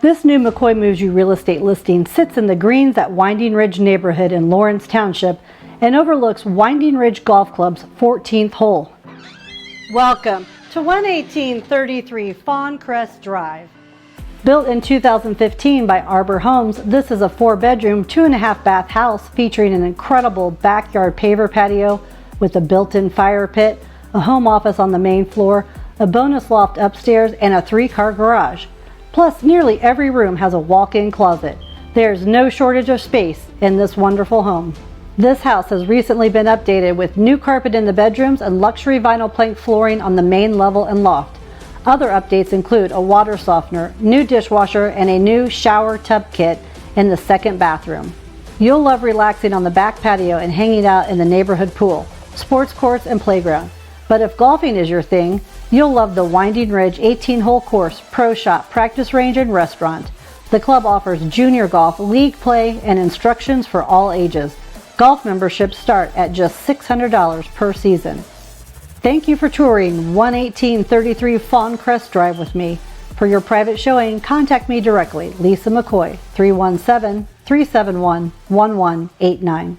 This new McCoy Moves You real estate listing sits in the greens at Winding Ridge neighborhood in Lawrence Township and overlooks Winding Ridge Golf Club's 14th hole. Welcome to 11833 Fawncrest Drive. Built in 2015 by Arbor Homes, this is a 4-bedroom, 2.5-bath house featuring an incredible backyard paver patio with a built-in fire pit, a home office on the main floor, a bonus loft upstairs, and a 3-car garage. Plus, nearly every room has a walk-in closet. There's no shortage of space in this wonderful home. This house has recently been updated with new carpet in the bedrooms and luxury vinyl plank flooring on the main level and loft. Other updates include a water softener, new dishwasher, and a new shower tub kit in the second bathroom. You'll love relaxing on the back patio and hanging out in the neighborhood pool, sports courts, and playground. But if golfing is your thing, you'll love the Winding Ridge 18-hole course, pro shop, practice range, and restaurant. The club offers junior golf, league play, and instructions for all ages. Golf memberships start at just $600 per season. Thank you for touring 11833 Fawncrest Drive with me. For your private showing, contact me directly, Lisa McCoy, 317-371-1189.